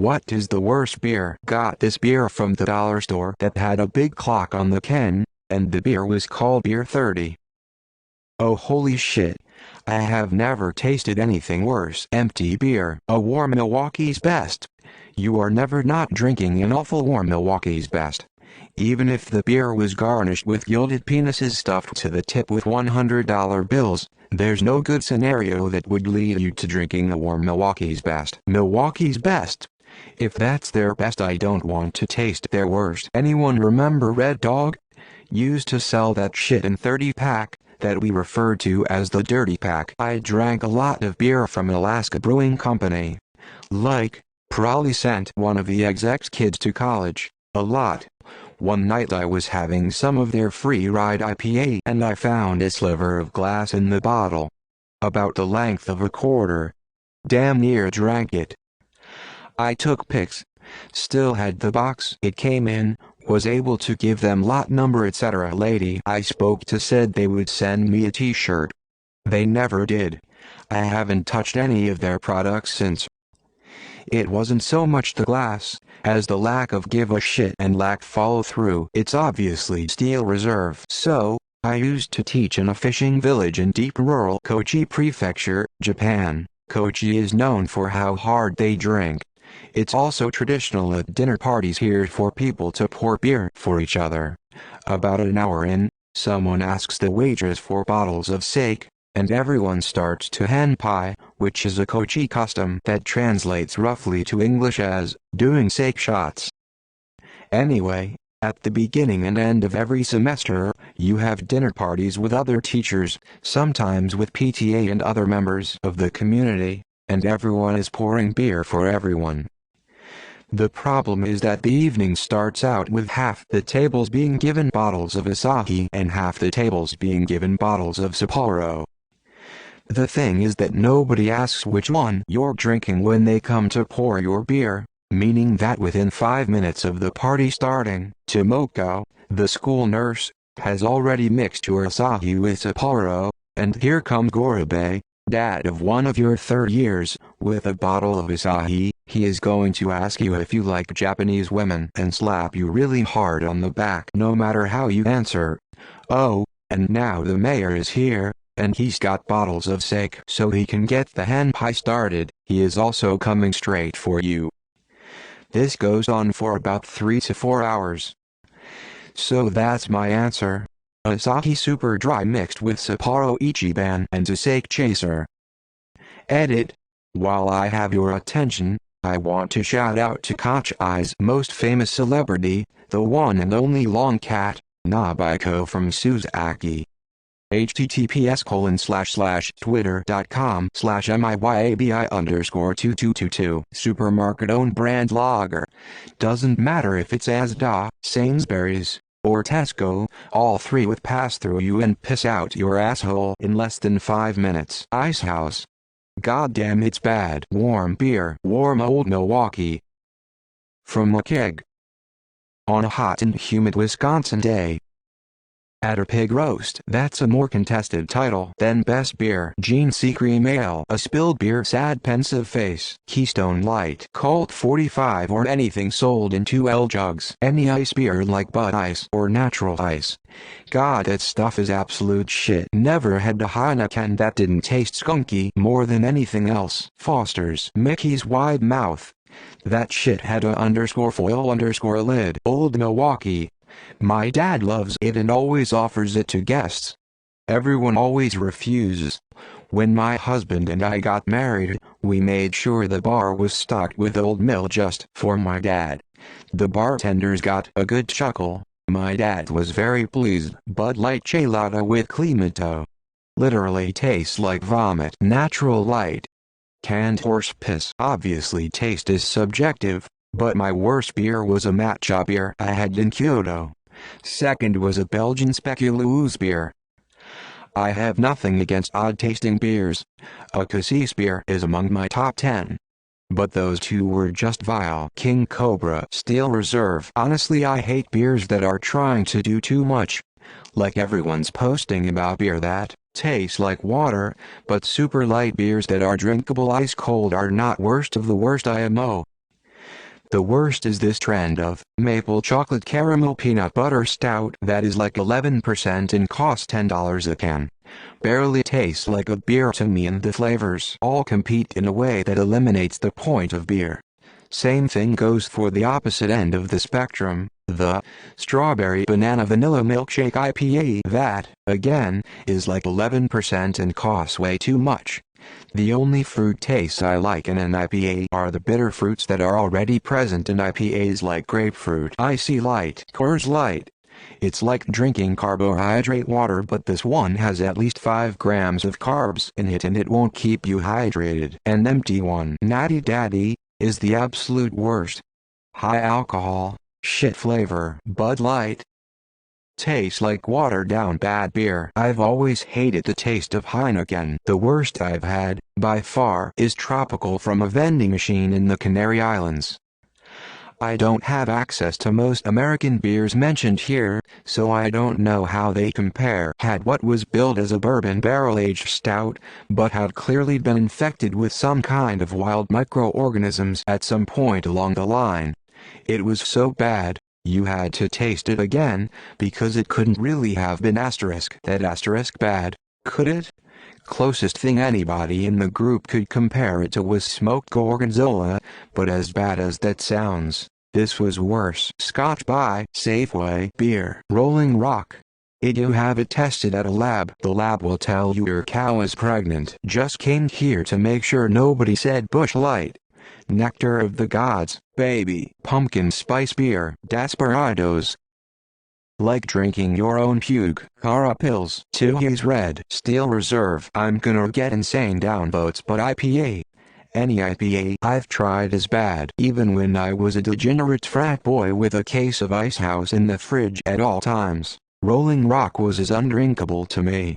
What is the worst beer? Got this beer from the dollar store that had a big clock on the can, and the beer was called Beer 30. Oh holy shit. I have never tasted anything worse. Empty beer. A warm Milwaukee's Best. You are never not drinking an awful warm Milwaukee's Best. Even if the beer was garnished with gilded penises stuffed to the tip with $100 bills, there's no good scenario that would lead you to drinking a warm Milwaukee's Best. Milwaukee's Best. If that's their best, I don't want to taste their worst. Anyone remember Red Dog? Used to sell that shit in 30-pack that we referred to as the dirty pack. I drank a lot of beer from Alaska Brewing Company. Like, probably sent one of the exec's kids to college. A lot. One night I was having some of their free ride IPA and I found a sliver of glass in the bottle. About the length of a quarter. Damn near drank it. I took pics. Still had the box it came in, was able to give them lot number etc. Lady I spoke to said they would send me a t-shirt. They never did. I haven't touched any of their products since. It wasn't so much the glass, as the lack of give a shit and lack follow through. It's obviously Steel Reserve. So, I used to teach in a fishing village in deep rural Kochi Prefecture, Japan. Kochi is known for how hard they drink. It's also traditional at dinner parties here for people to pour beer for each other. About an hour in, someone asks the waitress for bottles of sake, and everyone starts to henpai, which is a Kochi custom that translates roughly to English as, doing sake shots. Anyway, at the beginning and end of every semester, you have dinner parties with other teachers, sometimes with PTA and other members of the community, and everyone is pouring beer for everyone. The problem is that the evening starts out with half the tables being given bottles of Asahi and half the tables being given bottles of Sapporo. The thing is that nobody asks which one you're drinking when they come to pour your beer, meaning that within 5 minutes of the party starting, Tomoko, the school nurse, has already mixed your Asahi with Sapporo, and here comes Gorobe, dad of one of your third years, with a bottle of Asahi. He is going to ask you if you like Japanese women and slap you really hard on the back no matter how you answer. Oh, and now the mayor is here, and he's got bottles of sake so he can get the henpai started. He is also coming straight for you. This goes on for about 3 to 4 hours. So that's my answer. Asahi Super Dry mixed with Sapporo Ichiban and a sake chaser. Edit. While I have your attention, I want to shout out to Kochi's most famous celebrity, the one and only long cat, Nabiko from Suzaki. https://twitter.com/miyabi_2222 Supermarket owned brand lager. Doesn't matter if it's Asda, Sainsbury's, or Tesco, all three with pass through you and piss out your asshole in less than 5 minutes. Ice House. Goddamn, it's bad. Warm beer. Warm old Milwaukee. From a keg. On a hot and humid Wisconsin day. At a pig roast. That's a more contested title than best beer. Gene C. Cream Ale. A spilled beer. Sad pensive face. Keystone Light. Colt 45 or anything sold in 2L jugs. Any ice beer like Bud Ice or Natural Ice. God, that stuff is absolute shit. Never had a Heineken that didn't taste skunky more than anything else. Foster's. Mickey's Wide Mouth. That shit had a _foil_lid. Old Milwaukee. My dad loves it and always offers it to guests. Everyone always refuses. When my husband and I got married, we made sure the bar was stocked with Old Mill just for my dad. The bartenders got a good chuckle. My dad was very pleased. Bud Light Chelada with Clamato. Literally tastes like vomit. Natural Light. Canned horse piss. Obviously taste is subjective. But my worst beer was a matcha beer I had in Kyoto. Second was a Belgian Speculoos beer. I have nothing against odd-tasting beers. A cassis beer is among my top 10. But those two were just vile. King Cobra Steel Reserve. Honestly, I hate beers that are trying to do too much. Like everyone's posting about beer that tastes like water, but super light beers that are drinkable ice cold are not worst of the worst IMO. The worst is this trend of maple chocolate caramel peanut butter stout that is like 11% and costs $10 a can. Barely tastes like a beer to me, and the flavors all compete in a way that eliminates the point of beer. Same thing goes for the opposite end of the spectrum, the strawberry banana vanilla milkshake IPA that, again, is like 11% and costs way too much. The only fruit tastes I like in an IPA are the bitter fruits that are already present in IPAs like grapefruit, Icy Light, Coors Light. It's like drinking carbohydrate water, but this one has at least 5 grams of carbs in it and it won't keep you hydrated. An empty one, Natty Daddy, is the absolute worst. High alcohol, shit flavor. Bud Light tastes like watered down bad beer. I've always hated the taste of Heineken. The worst I've had, by far, is Tropical from a vending machine in the Canary Islands. I don't have access to most American beers mentioned here, so I don't know how they compare. Had what was billed as a bourbon barrel-aged stout, but had clearly been infected with some kind of wild microorganisms at some point along the line. It was so bad, you had to taste it again, because it couldn't really have been that bad, could it? Closest thing anybody in the group could compare it to was smoked gorgonzola, but as bad as that sounds, this was worse. Scotch by Safeway beer. Rolling Rock. You have it tested at a lab. The lab will tell you your cow is pregnant. Just came here to make sure nobody said Busch Light. Nectar of the Gods, baby. Pumpkin spice beer. Desperados. Like drinking your own puke. Cara Pils. Tooheys Red. Steel Reserve. I'm gonna get insane downvotes, but IPA. Any IPA I've tried is bad. Even when I was a degenerate frat boy with a case of Ice House in the fridge at all times, Rolling Rock was as undrinkable to me.